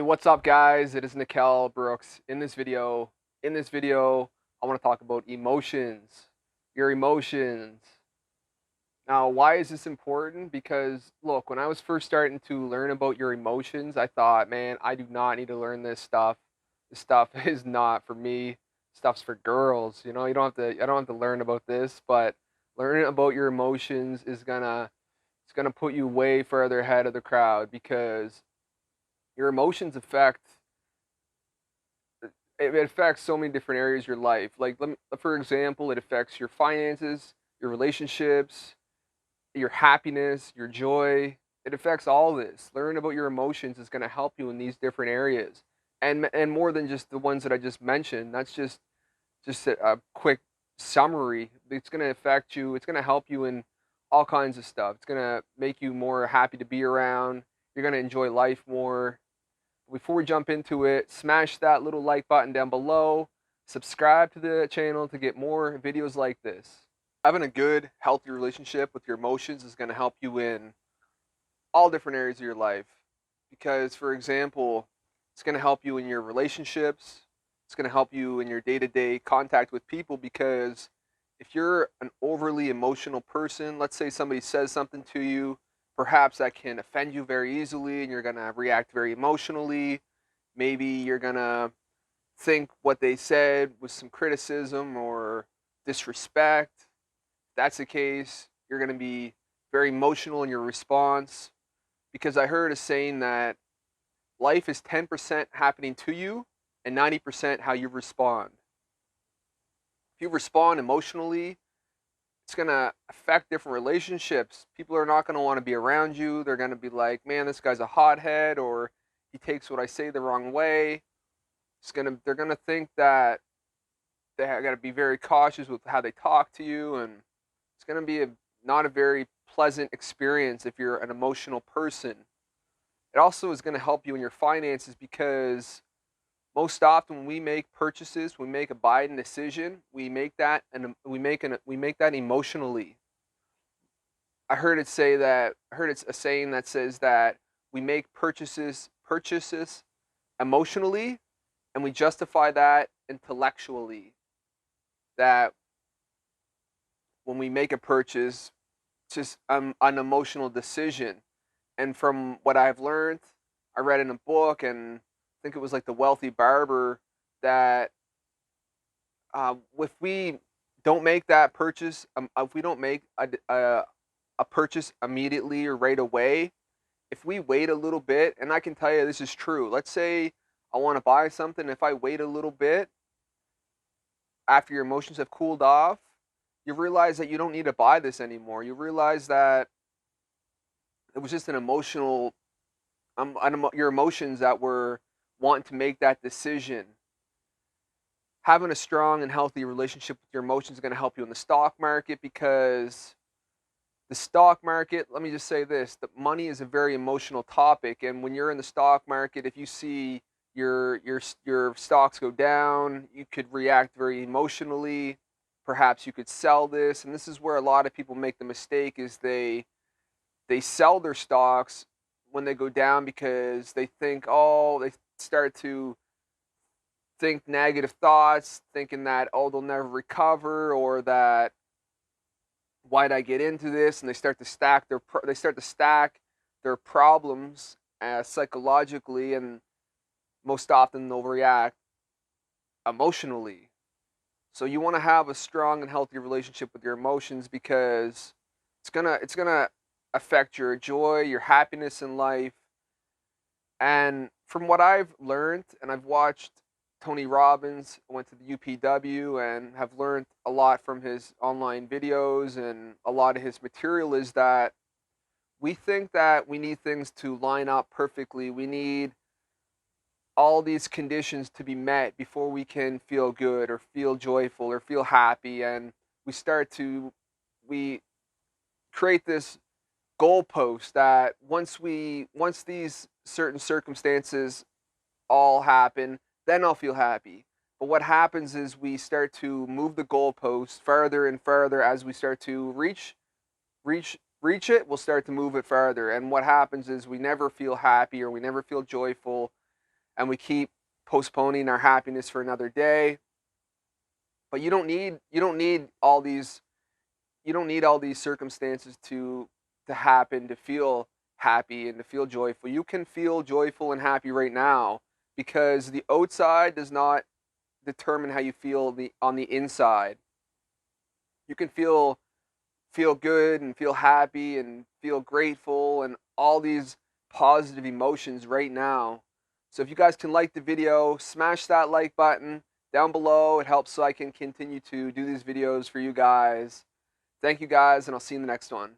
What's up, guys? It is Nikel Brooks. In this video, I want to talk about emotions. Your emotions. Now, why is this important? Because look, when I was first starting to learn about your emotions, I thought, man, I do not need to learn this stuff. This stuff is not for me. Stuff's for girls. You don't have to. I don't have to learn about this, but learning about your emotions is gonna put you way further ahead of the crowd because your emotions it affects so many different areas of your life. Like, for example, it affects your finances, your relationships, your happiness, your joy. It affects all this. Learning about your emotions is going to help you in these different areas, and more than just the ones that I just mentioned. That's just a quick summary. It's going to affect you. It's going to help you in all kinds of stuff. It's going to make you more happy to be around. You're going to enjoy life more. Before we jump into it, smash that little like button down below. Subscribe to the channel to get more videos like this. Having a good, healthy relationship with your emotions is going to help you in all different areas of your life. Because, for example, it's going to help you in your relationships. It's going to help you in your day-to-day contact with people because if you're an overly emotional person, let's say somebody says something to you, perhaps that can offend you very easily and you're going to react very emotionally. Maybe you're going to think what they said was some criticism or disrespect. If that's the case, you're going to be very emotional in your response because I heard a saying that life is 10% happening to you and 90% how you respond. If you respond emotionally, it's going to affect different relationships. People are not going to want to be around you. They're going to be like, man, this guy's a hothead, or he takes what I say the wrong way. They're going to think that they got to be very cautious with how they talk to you, and it's going to be not a very pleasant experience if you're an emotional person. It also is going to help you in your finances because most often when we make purchases, we make a buying decision, we make that emotionally. I heard it's a saying that says that we make purchases emotionally and we justify that intellectually. That when we make a purchase, it's just an emotional decision. And from what I've learned, I read in a book, and I think it was like The Wealthy Barber, that if we don't make that purchase, if we don't make a purchase immediately or right away, if we wait a little bit, and I can tell you this is true. Let's say I want to buy something. If I wait a little bit after your emotions have cooled off, you realize that you don't need to buy this anymore. You realize that it was just an emotional, your emotions that were wanting to make that decision. Having a strong and healthy relationship with your emotions is going to help you in the stock market because the stock market, let me just say this, that money is a very emotional topic, and when you're in the stock market, if you see your stocks go down, you could react very emotionally. Perhaps you could sell this, and this is where a lot of people make the mistake is they sell their stocks when they go down because they think, oh, they start to think negative thoughts, thinking that, oh, they'll never recover, or that why'd I get into this, and they start to stack their problems psychologically, and most often they'll react emotionally. So you want to have a strong and healthy relationship with your emotions because it's gonna affect your joy, your happiness in life. And from what I've learned, and I've watched Tony Robbins, went to the UPW and have learned a lot from his online videos and a lot of his material, is that we think that we need things to line up perfectly. We need all these conditions to be met before we can feel good or feel joyful or feel happy. And we create this goalpost that once these certain circumstances all happen, then I'll feel happy. But what happens is we start to move the goalpost further and further as we start to reach it, we'll start to move it further. And what happens is we never feel happy or we never feel joyful. and we keep postponing our happiness for another day. But you don't need all these circumstances to happen to feel happy and to feel joyful. You can feel joyful and happy right now because the outside does not determine how you feel on the inside. You can feel good and feel happy and feel grateful and all these positive emotions right now. So if you guys can like the video, smash that like button down below. It helps so I can continue to do these videos for you guys. Thank you guys, and I'll see you in the next one.